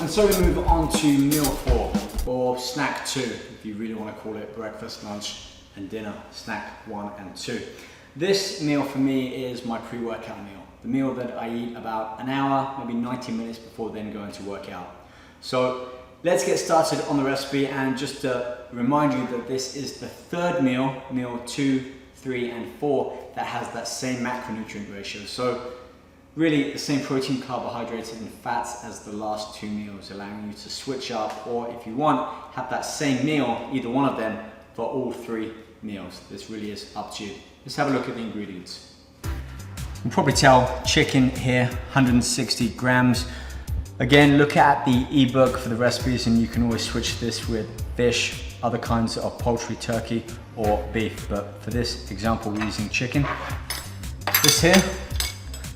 And so we move on to meal 4, or snack 2, if you really want to call it breakfast, lunch, and dinner, snack 1 and 2. This meal for me is my pre-workout meal, the meal that I eat about an hour, maybe 90 minutes before then going to work out. So let's get started on the recipe, and just to remind you that this is the third meal, meal 2, 3, and 4, that has that same macronutrient ratio. So really the same protein, carbohydrates, and fats as the last 2 meals, allowing you to switch up, or if you want, have that same meal, either one of them, for all 3 meals. This really is up to you. Let's have a look at the ingredients. You can probably tell chicken here, 160 grams. Again, look at the ebook for the recipes, and you can always switch this with fish, other kinds of poultry, turkey, or beef. But for this example, we're using chicken. This here,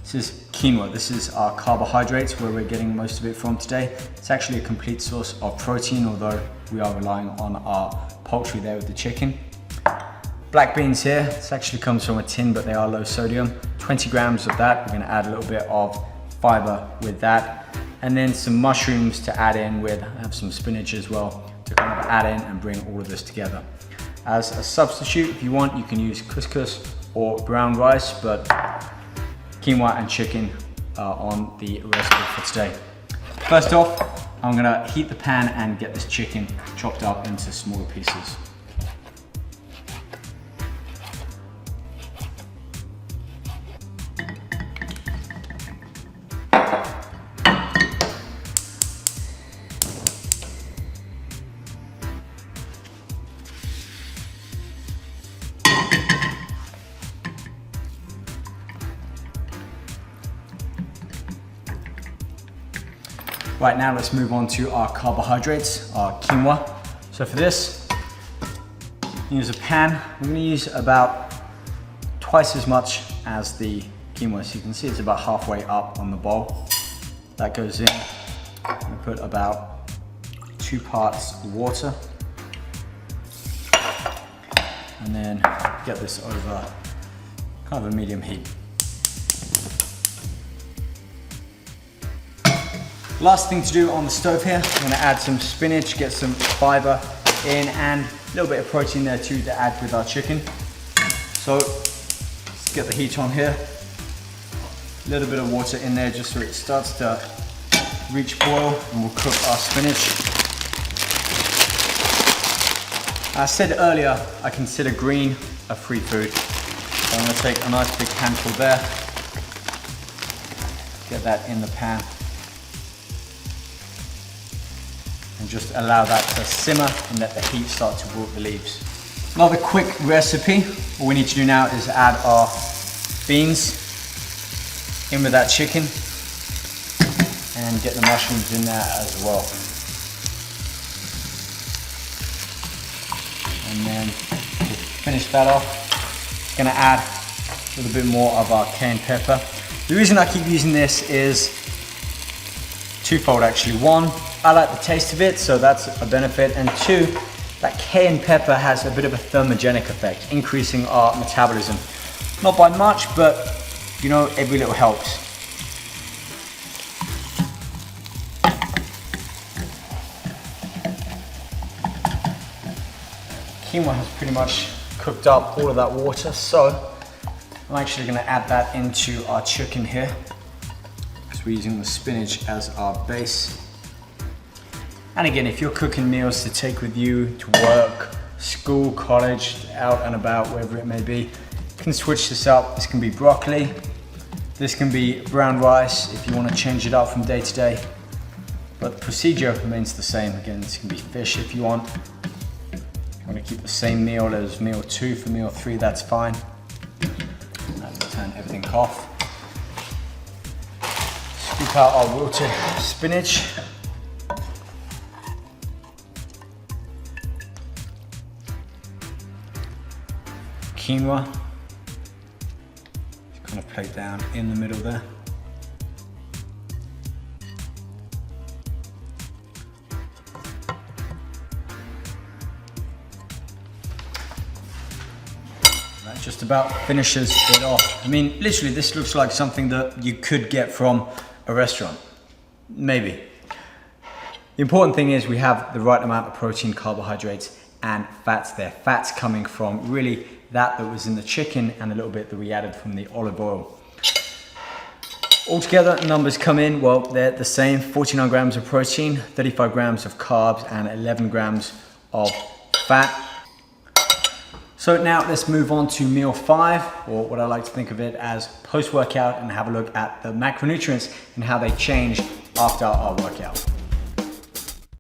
this is quinoa. This is our carbohydrates, where we're getting most of it from today. It's actually a complete source of protein, although we are relying on our poultry there with the chicken. Black beans here, this actually comes from a tin, but they are low sodium. 20 grams of that. We're gonna add a little bit of fiber with that. And then some mushrooms to add in with, I have some spinach as well, to kind of add in and bring all of this together. As a substitute, if you want, you can use couscous or brown rice, but quinoa and chicken are on the recipe for today. First off, I'm gonna heat the pan and get this chicken chopped up into smaller pieces. Right now, let's move on to our carbohydrates, our quinoa. So for this, use a pan. We're gonna use about twice as much as the quinoa. So you can see it's about halfway up on the bowl. That goes in. I'm gonna put about 2 parts water. And then get this over kind of a medium heat. Last thing to do on the stove here, I'm gonna add some spinach, get some fiber in, and a little bit of protein there too to add with our chicken. So let's get the heat on here. A little bit of water in there just so it starts to reach boil, and we'll cook our spinach. I said earlier, I consider green a free food. So I'm gonna take a nice big handful there, get that in the pan. And just allow that to simmer and let the heat start to wilt the leaves. Another quick recipe. All we need to do now is add our beans in with that chicken and get the mushrooms in there as well. And then to finish that off, gonna add a little bit more of our cayenne pepper. The reason I keep using this is twofold actually. One, I like the taste of it, so that's a benefit. And 2, that cayenne pepper has a bit of a thermogenic effect, increasing our metabolism. Not by much, but you know, every little helps. Quinoa has pretty much cooked up all of that water, so I'm actually gonna add that into our chicken here, because we're using the spinach as our base. And again, if you're cooking meals to take with you to work, school, college, out and about, wherever it may be, you can switch this up. This can be broccoli, this can be brown rice if you want to change it up from day to day. But the procedure remains the same. Again, this can be fish if you want. If you want to keep the same meal as meal 2 for meal 3, that's fine. Let's turn everything off. Scoop out our wilted spinach. Quinoa, just kind of plate down in the middle there. That just about finishes it off. I mean, literally this looks like something that you could get from a restaurant, maybe. The important thing is we have the right amount of protein, carbohydrates, and fats there. Fats coming from really that was in the chicken and a little bit that we added from the olive oil. Altogether, numbers come in, well, they're the same: 49 grams of protein, 35 grams of carbs, and 11 grams of fat. So now let's move on to meal 5, or what I like to think of it as post-workout, and have a look at the macronutrients and how they change after our workout.